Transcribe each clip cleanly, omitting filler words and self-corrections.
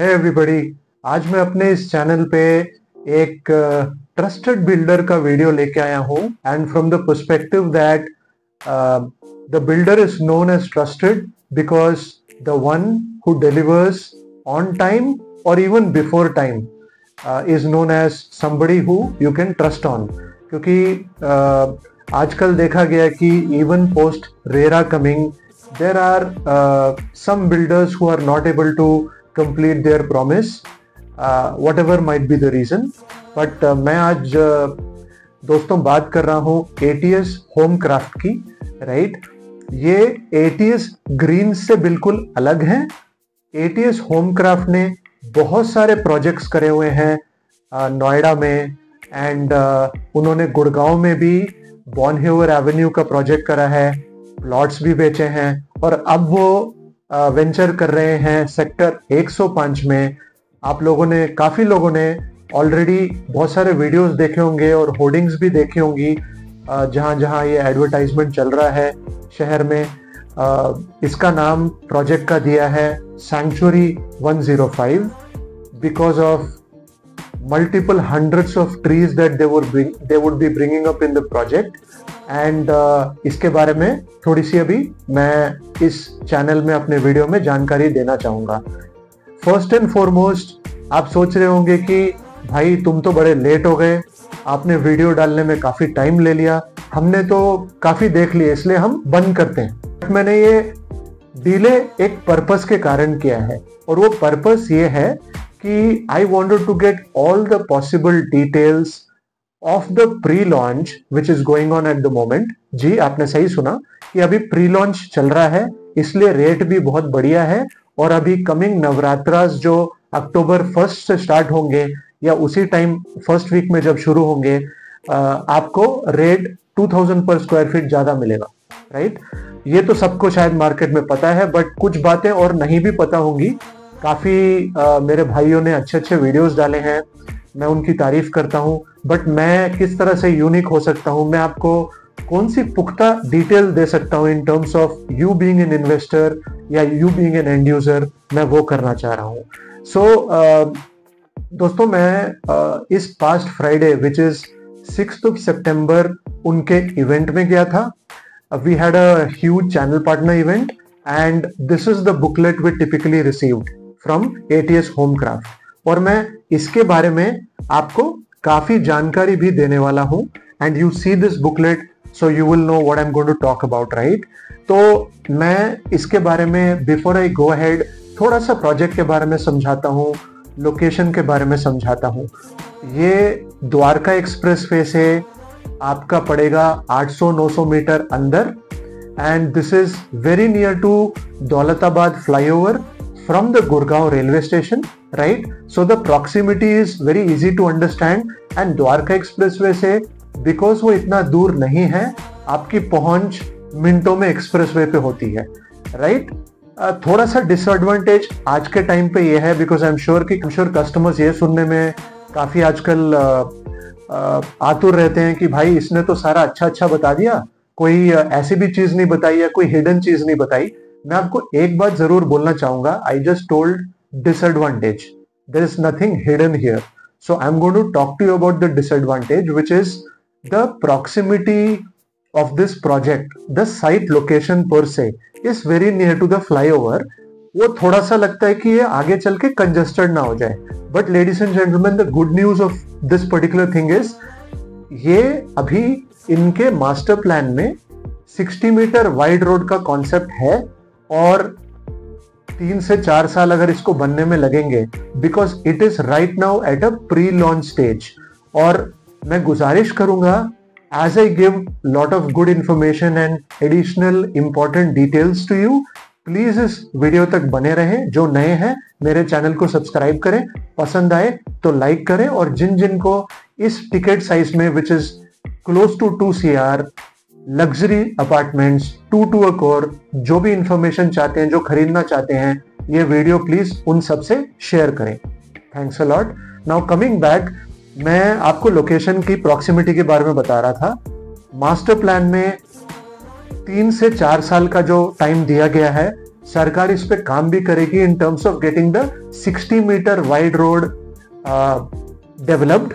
है एवरीबॉडी। आज मैं अपने इस चैनल पे एक ट्रस्टेड बिल्डर का वीडियो लेके आया हूँ and from the perspective that the builder is known as trusted because the one who delivers on time और even before time is known as somebody who you can trust on. क्योंकि आजकल देखा गया कि even post RERA coming there are some builders who are not able to complete their promise, whatever might be the reason, but मैं आज दोस्तों बात कर रहा हूँ ATS होम क्राफ्ट की। राइट, ये ATS ग्रीन से बिल्कुल अलग है। ATS होम क्राफ्ट ने बहुत सारे प्रोजेक्ट्स करे हुए हैं नोएडा में एंड उन्होंने गुड़गांव में भी बॉनहेवर एवेन्यू का प्रोजेक्ट करा है, प्लॉट्स भी बेचे हैं और अब वो वेंचर कर रहे हैं सेक्टर 105 में। आप लोगों ने काफ़ी लोगों ने ऑलरेडी बहुत सारे वीडियोस देखे होंगे और होर्डिंग्स भी देखी होंगी जहाँ जहाँ ये एडवर्टाइजमेंट चल रहा है शहर में। इसका नाम प्रोजेक्ट का दिया है sanctuary 105 because of multiple hundreds of trees that they would be bringing up in the project and इसके बारे में थोड़ी सी अभी मैं इस चैनल में अपने वीडियो में जानकारी देना चाहूँगा। फर्स्ट एंड फॉरमोस्ट आप सोच रहे होंगे कि भाई तुम तो बड़े लेट हो गए, आपने वीडियो डालने में काफ़ी टाइम ले लिया, हमने तो काफ़ी देख लिया इसलिए हम बंद करते हैं। मैंने ये डिले एक पर्पस के कारण किया है और वो पर्पस ये है कि I wanted to get all the possible details of the pre-launch which is going on at the moment। जी आपने सही सुना कि अभी प्री लॉन्च चल रहा है, इसलिए रेट भी बहुत बढ़िया है और अभी कमिंग नवरात्रास जो अक्टूबर 1 से स्टार्ट होंगे या उसी टाइम फर्स्ट वीक में जब शुरू होंगे आपको रेट 2000 पर स्क्वायर फीट ज्यादा मिलेगा। राइट, ये तो सबको शायद मार्केट में पता है बट कुछ बातें और नहीं भी पता होंगी। काफ़ी मेरे भाइयों ने अच्छे अच्छे वीडियोस डाले हैं, मैं उनकी तारीफ करता हूं, बट मैं किस तरह से यूनिक हो सकता हूं, मैं आपको कौन सी पुख्ता डिटेल दे सकता हूं in terms of you being an investor या you being an end user, मैं वो करना चाह रहा हूं। सो दोस्तों मैं इस past Friday which is 6th सितंबर उनके इवेंट में गया था। We had a huge channel partner event and this is the booklet we typically received from ATS home craft और मैं इसके बारे में आपको काफी जानकारी भी देने वाला हूं and you see this booklet so you will know what I am going to talk about. Right, तो मैं इसके बारे में बिफोर आई गो अहेड थोड़ा सा प्रोजेक्ट के बारे में समझाता हूं, लोकेशन के बारे में समझाता हूं। ये द्वारका एक्सप्रेसवे से आपका पड़ेगा 800-900 मीटर अंदर and this is very near to Daulatabad flyover from the Gurgaon railway station, right? So the proximity is very easy to understand and Dwarka Expressway से because वो इतना दूर नहीं है, आपकी पहुंच मिनटों में एक्सप्रेसवे पे होती है। राइट, थोड़ा सा डिसएडवांटेज आज के टाइम पे ये है because I am sure customers ये सुनने में काफी आजकल आतुर रहते हैं कि भाई इसने तो सारा अच्छा बता दिया, कोई ऐसी भी चीज नहीं बताई या कोई हिडन चीज नहीं बताई। मैं आपको एक बात जरूर बोलना चाहूंगा, I just told disadvantage, there is nothing hidden here. So I am going to talk to you about the disadvantage which is the proximity of this project. The site location पर से is very near to the flyover. वो थोड़ा सा लगता है कि ये आगे चल के कंजस्टेड ना हो जाए, but ladies and gentleman the good news of this particular thing is ये अभी इनके मास्टर प्लान में 60 मीटर वाइड रोड का कॉन्सेप्ट है और 3 से 4 साल अगर इसको बनने में लगेंगे because it is right now at a pre launch stage. और मैं गुजारिश करूंगा as I give lot of good information and additional important details to you, please इस वीडियो तक बने रहें। जो नए हैं मेरे चैनल को सब्सक्राइब करें, पसंद आए तो लाइक करें और जिन जिन को इस टिकट साइज में which is close to 2 CR luxury apartments 2 to a crore जो भी इंफॉर्मेशन चाहते हैं, जो खरीदना चाहते हैं, ये वीडियो प्लीज उन सब से शेयर करें। Thanks a lot. Now coming back, मैं आपको लोकेशन की प्रॉक्सिमिटी के बारे में बता रहा था। मास्टर प्लान में 3 से 4 साल का जो टाइम दिया गया है सरकार इस पे काम भी करेगी in terms of getting the 60 meter wide road developed.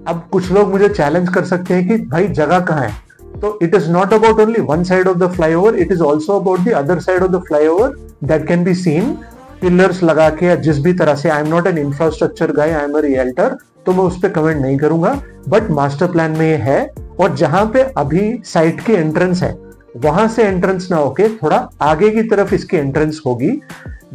अब कुछ लोग मुझे चैलेंज कर सकते हैं कि भाई जगह कहाँ है, तो it is not about only one side of the flyover, it is also about the other side of the flyover that can be seen, pillars लगा के या जिस भी तरह से। I am not an infrastructure guy, I am a realtor, तो मैं उस पर कमेंट नहीं करूंगा, बट मास्टर प्लान में ये है। और जहां पे अभी साइट की एंट्रेंस है, वहां से एंट्रेंस ना होके थोड़ा आगे की तरफ इसकी एंट्रेंस होगी।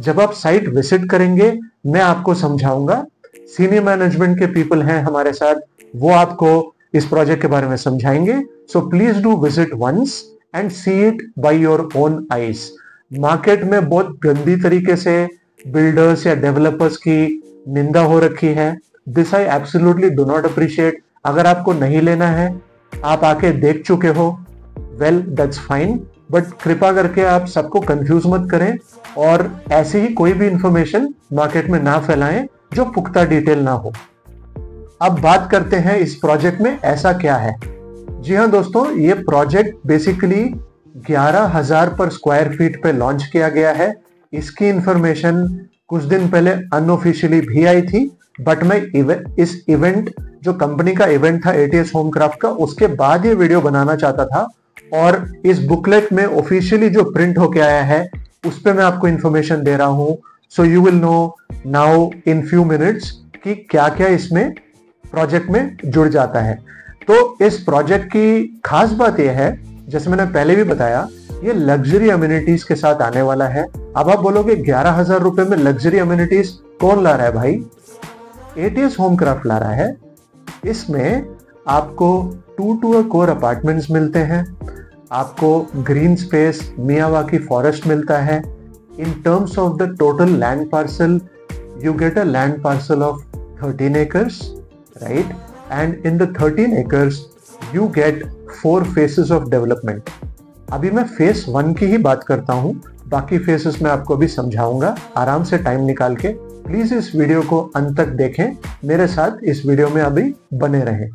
जब आप साइट विजिट करेंगे मैं आपको समझाऊंगा, सीनियर मैनेजमेंट के पीपल हैं हमारे साथ, वो आपको इस प्रोजेक्ट के बारे में समझाएंगे। So please do visit once and see it by your own eyes. Market में बहुत गंदी तरीके से बिल्डर्स या डेवलपर्स की निंदा हो रखी है। This I absolutely do not appreciate. अगर आपको नहीं लेना है, आप आके देख चुके हो, वेल दैट्स फाइन, बट कृपा करके आप सबको कंफ्यूज मत करें और ऐसी ही कोई भी इंफॉर्मेशन मार्केट में ना फैलाएं जो पुख्ता डिटेल ना हो। अब बात करते हैं इस प्रोजेक्ट में ऐसा क्या है। जी हाँ दोस्तों, ये प्रोजेक्ट बेसिकली 11,000 पर स्क्वायर फीट पे लॉन्च किया गया है। इसकी इंफॉर्मेशन कुछ दिन पहले अनऑफिशियली भी आई थी, बट मैं इस इवेंट, जो कंपनी का इवेंट था एटीएस होमक्राफ्ट का, उसके बाद ये वीडियो बनाना चाहता था। और इस बुकलेट में ऑफिशियली जो प्रिंट होके आया है उस पे मैं आपको इंफॉर्मेशन दे रहा हूं। So you will know now in few minutes कि क्या क्या इसमें प्रोजेक्ट में जुड़ जाता है। तो इस प्रोजेक्ट की खास बात यह है, जैसे मैंने पहले भी बताया, ये लग्जरी अम्यूनिटीज के साथ आने वाला है। अब आप बोलोगे 11,000 रुपए में लग्जरी अम्यूनिटीज कौन ला रहा है भाई? एटीएस होमक्राफ्ट ला रहा है। इसमें आपको 2 कोर अपार्टमेंट्स मिलते हैं, आपको ग्रीन स्पेस मियावाकी फॉरेस्ट मिलता है। इन terms of the total land parcel, you get a land parcel of 13 acres, right? And in the 13 acres you get 4 phases of development. अभी मैं फेस 1 की ही बात करता हूं, बाकी फेसेस मैं आपको अभी समझाऊंगा। आराम से टाइम निकाल के प्लीज इस वीडियो को अंत तक देखें, मेरे साथ इस वीडियो में अभी बने रहें।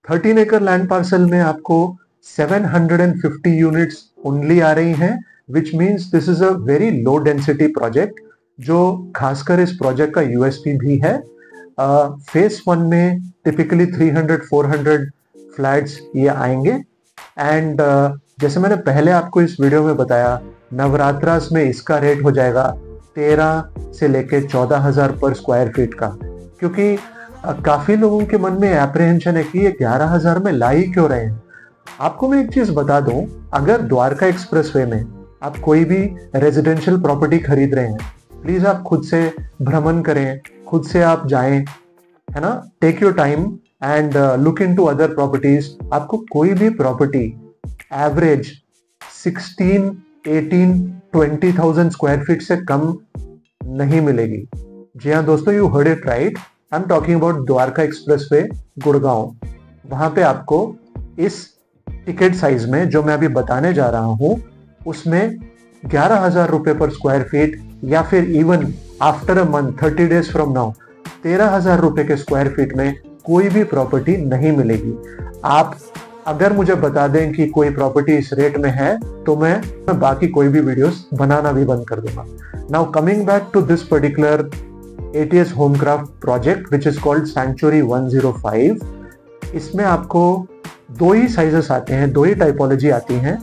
13 एकड़ लैंड पार्सल में आपको 750 यूनिट्स ओनली आ रही हैं, which means this is a very low density project, जो खासकर इस प्रोजेक्ट का यूएसपी भी है। फेस 1 में टिपिकली 300-400 फ्लैट्स ये आएंगे। एंड जैसे मैंने पहले आपको इस वीडियो में बताया, नवरात्रास में इसका रेट हो जाएगा 13 से लेके 14,000 पर स्क्वायर फीट का, क्योंकि काफी लोगों के मन में एप्रीहेंशन है कि ये 11,000 में ला ही क्यों रहे हैं। आपको मैं एक चीज बता दूं, अगर द्वारका एक्सप्रेसवे में आप कोई भी रेजिडेंशियल प्रॉपर्टी खरीद रहे हैं, प्लीज आप खुद से भ्रमण करें, खुद से आप जाएं, है ना, take your time and look into other properties. आपको कोई भी प्रॉपर्टी एवरेज 16, 18, 20,000 स्क्वायर फीट से कम नहीं मिलेगी। जी हाँ दोस्तों, you heard it right, I am talking about Dwarka expressway Gurgaon. वहां पे आपको इस टिकट साइज में जो मैं अभी बताने जा रहा हूं, उसमें 11,000 रुपए पर स्क्वायर फीट, या फिर even after a month 30 days from now 13,000 रुपए के स्क्वायर फीट में कोई भी प्रॉपर्टी नहीं मिलेगी। आप अगर मुझे बता दें कि कोई प्रॉपर्टी इस रेट में है, तो मैं बाकी कोई भी वीडियोस बनाना भी बंद कर दूंगा। Now coming back to this particular ATS Homecraft project which is called Century 105। इसमें आपको 2 ही साइजेस आते हैं, 2 ही टाइपोलॉजी आती हैं।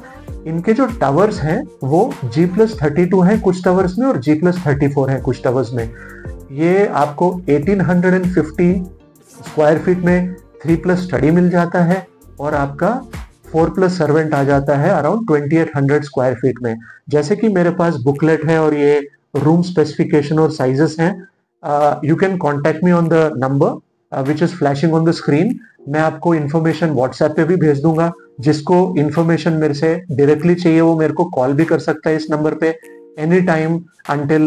इनके जो टावर्स हैं वो G+32 हैं कुछ टावर्स में, और G+34 हैं कुछ टावर्स में। ये आपको 1850 स्क्वायर फीट में 3+ स्टडी मिल जाता है, और आपका 4+ सर्वेंट आ जाता है अराउंड 2800 स्क्वायर फीट में। जैसे कि मेरे पास बुकलेट है और ये रूम स्पेसिफिकेशन और साइजेस हैं, you can contact me on the number which is flashing on the screen. मैं आपको इन्फॉर्मेशन व्हाट्सएप पे भी भेज दूंगा। जिसको इन्फॉर्मेशन मेरे से डायरेक्टली चाहिए वो मेरे को कॉल भी कर सकता है इस नंबर पे any time until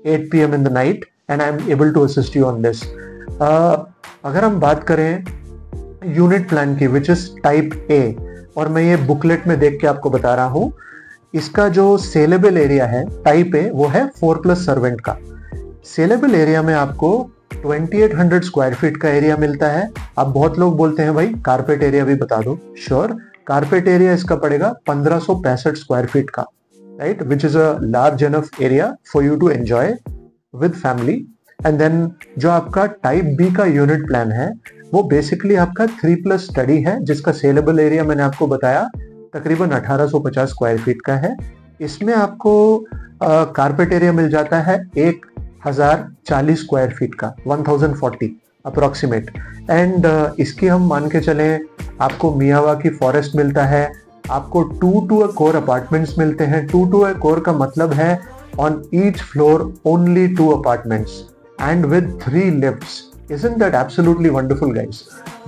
8 PM in the night, and I am able to assist you on this. अगर हम बात करें यूनिट प्लान की, विच इज टाइप ए, और मैं ये बुकलेट में देख के आपको बता रहा हूं, इसका जो सेलेबल एरिया है टाइप ए, वो है 4+ सर्वेंट का। सेलेबल एरिया में आपको 2800 स्क्वायर फीट का एरिया मिलता है। अब बहुत लोग बोलते हैं भाई कारपेट एरिया भी बता दो। श्योर, कारपेट एरिया इसका पड़ेगा 1565 स्क्वायर फीट का। right, which is a large enough area for you to enjoy with family. And then जो आपका टाइप बी का यूनिट प्लान है वो बेसिकली आपका 3+ स्टडी है, जिसका सेलेबल एरिया मैंने आपको बताया तकरीबन 1850 स्क्वायर फीट का है। इसमें आपको कारपेट एरिया मिल जाता है 1040 स्क्वायर फीट का, 1040 अप्रोक्सीमेट। एंड इसकी हम मान के चलें आपको मियावाकी फॉरेस्ट मिलता है, आपको 2 कोर अपार्टमेंट्स मिलते हैं। 2 कोर का मतलब है on each floor only 2 apartments and with 3 lifts. Isn't that absolutely wonderful, guys?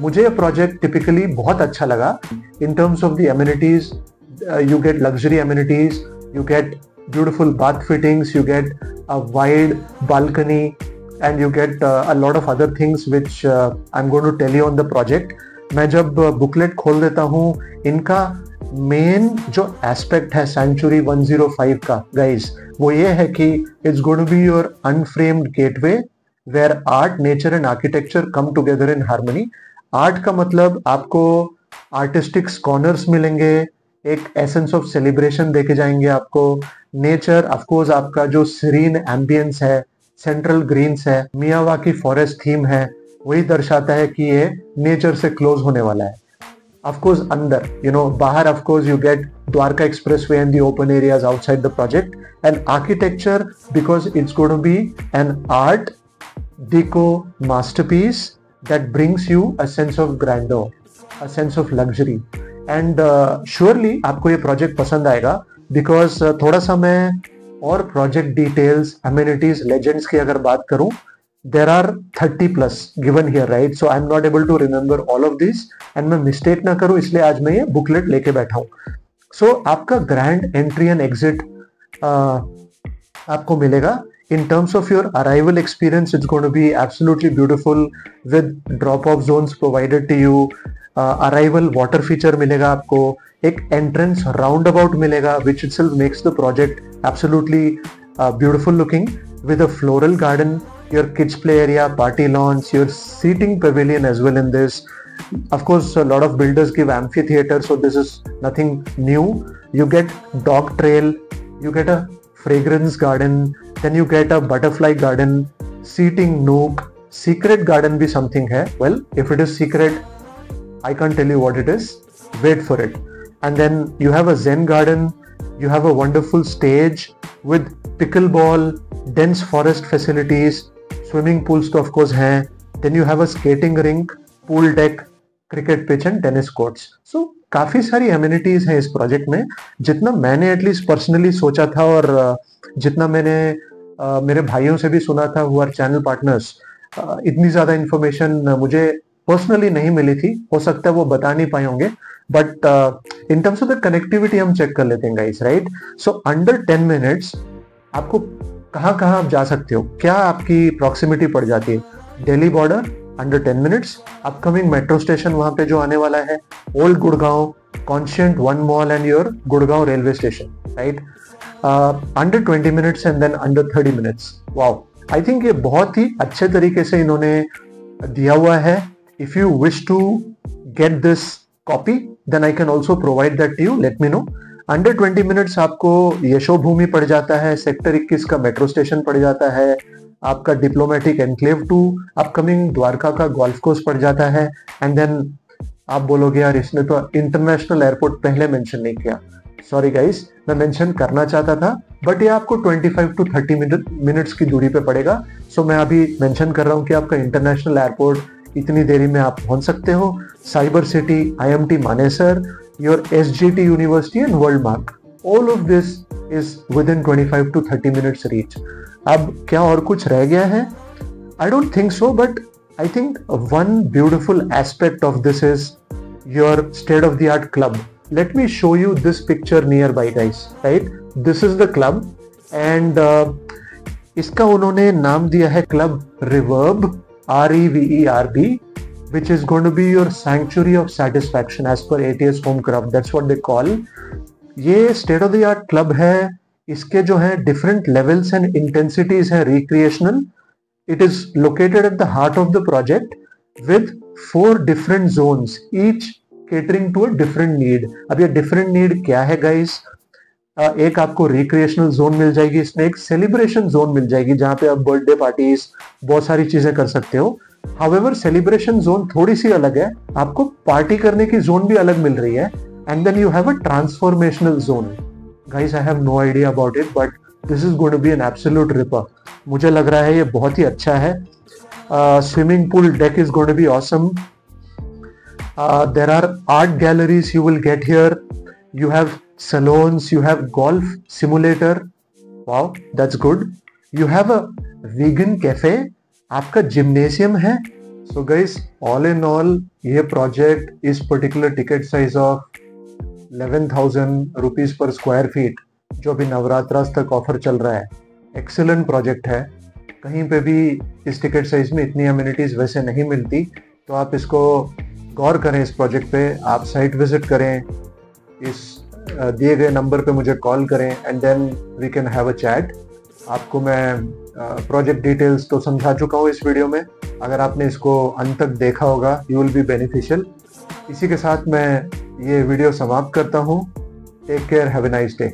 मुझे ये प्रोजेक्ट टिपिकली बहुत अच्छा लगा in terms of the amenities. You get luxury amenities, you get beautiful bath fittings, you get a wide balcony, and you get a lot of other things which I'm going to tell you on the project. मैं जब booklet खोल देता हूँ, इनका main जो aspect है century 105 का guys, वो ये है कि it's going to be your unframed gateway where art, nature and architecture come together in harmony. Art का मतलब आपको आर्टिस्टिक कॉर्नर्स मिलेंगे, एक एसेंस ऑफ सेलिब्रेशन देके जाएंगे आपको। नेचर ऑफकोर्स आपका जो सीरीन एम्बियंस है, सेंट्रल ग्रीन्स है, मियावाकी फॉरेस्ट थीम है, वही दर्शाता है कि ये नेचर से क्लोज होने वाला है। Of course, अंदर बाहर of course you get Dwarka Expressway and the open areas outside the project, and architecture because it's going to be an art deco masterpiece that brings you a sense of grandeur, a sense of luxury, and surely आपको ये project पसंद आएगा because थोड़ा सा मैं और project details, amenities, legends की अगर बात करूं, there are 30+ given here, right? So I'm not able to remember all of this, and मैं mistake ना करूं इसलिए आज मैं ये बुकलेट लेके बैठा हूं। So आपका ग्रैंड एंट्री एंड एग्जिट आपको मिलेगा। In terms of your arrival experience, it's going to be absolutely beautiful with drop-off zones provided to you. Arrival water feature मिलेगा आपको, एक entrance roundabout मिलेगा which itself makes the project absolutely beautiful looking, with a floral garden, your kids play area, party lawns, your seating pavilion as well in this. Of course, a lot of builders give amphitheater, so this is nothing new. You get dog trail, you get a fragrance garden, then you get a butterfly garden, seating nook, secret garden भी something है. Well, if it is secret, I can't tell you what it is. Wait for it. And then you have a Zen garden, you have a wonderful stage with pickleball, dense forest facilities, swimming pools तो of course हैं, then you have a skating rink, pool deck, cricket pitch and tennis courts. So काफी सारी amenities हैं इस project में। जितना मैंने at least personally सोचा था और जितना मैंने मेरे भाइयों से भी सुना था who are channel partners, इतनी ज्यादा इंफॉर्मेशन मुझे पर्सनली नहीं मिली थी। हो सकता है वो बता नहीं पाए होंगे, but in terms of the connectivity हम चेक कर लेते हैं guys, right? So under 10 minutes आपको कहाँ आप जा सकते हो, क्या आपकी प्रॉक्सिमिटी पड़ जाती है? Delhi border under 10 minutes, upcoming metro station वहां पे जो आने वाला है, old Gurgaon, Conscient, one mall and your Gurgaon railway station, right? Under 20 minutes and then under 30 minutes. Wow, I think ये बहुत ही अच्छे तरीके से इन्होंने दिया हुआ है। If you wish to get this copy then I can also provide that to you, let me know. Under 20 minutes आपको यशोभूमि पड़ जाता है, सेक्टर 21 का मेट्रो स्टेशन पड़ जाता है, आपका डिप्लोमेटिक एनक्लेव 2, अपकमिंग द्वारका का गोल्फ कोर्स पड़ जाता है, एंड देन आप बोलोगे यार इसने तो इंटरनेशनल एयरपोर्ट पहले मेंशन नहीं किया। सॉरी गाइस, मैं मेंशन करना चाहता था, बट ये आपको 25 to 30 मिनट्स की दूरी पे पड़ेगा। सो मैं अभी मेंशन कर रहा हूँ कि आपका इंटरनेशनल एयरपोर्ट इतनी देरी में आप पहुंच सकते हो। Cyber city, IMT Manesar, your SGT university and world mark, all of this is with in 25 to 30 minutes reach. अब क्या और कुछ रह गया है? I don't think so, but I think one beautiful aspect of this is your state of the art club. Let me show you this picture nearby, guys, right? This is the club and इसका उन्होंने नाम दिया है club reverb, REVERB, which is going to be your sanctuary of satisfaction as per ATS Home Club. That's what they call. ये state of the art club है। इसके जो है different levels and intensities है recreational. It is located at the heart of the project with 4 different zones, each catering to a different need. अब ये different need क्या है guys? एक आपको रिक्रिएशनल जोन मिल जाएगी, इसमें एक सेलिब्रेशन जोन मिल जाएगी जहां पे आप बर्थडे पार्टीज बहुत सारी चीजें कर सकते हो। हाउएवर सेलिब्रेशन जोन थोड़ी सी अलग है, आपको पार्टी करने की जोन भी अलग मिल रही है। And then you have a transformational zone. Guys I have no idea about it, but this is going to be an absolute ripper. मुझे लग रहा है ये बहुत ही अच्छा है। Swimming pool deck is going to be awesome. There are art galleries you will get here. You have salons, you have golf simulator. Wow, that's good. You have a vegan cafe. आपका gymnasium है. So guys, all in all, ये project इस particular ticket size of 11,000 rupees per square feet, जो अभी नवरात्रास तक offer चल रहा है, एक्सेलेंट प्रोजेक्ट है। कहीं पे भी इस टिकट साइज में इतनी अम्यूनिटीज वैसे नहीं मिलती, तो आप इसको गौर करें इस प्रोजेक्ट पे। आप साइट विजिट करें, इस दिए गए नंबर पे मुझे कॉल करें and then we can have a chat. आपको मैं प्रोजेक्ट डिटेल्स तो समझा चुका हूँ इस वीडियो में। अगर आपने इसको अंत तक देखा होगा, यू विल बी बेनिफिशियल। इसी के साथ मैं ये वीडियो समाप्त करता हूँ। Take care, have a nice day.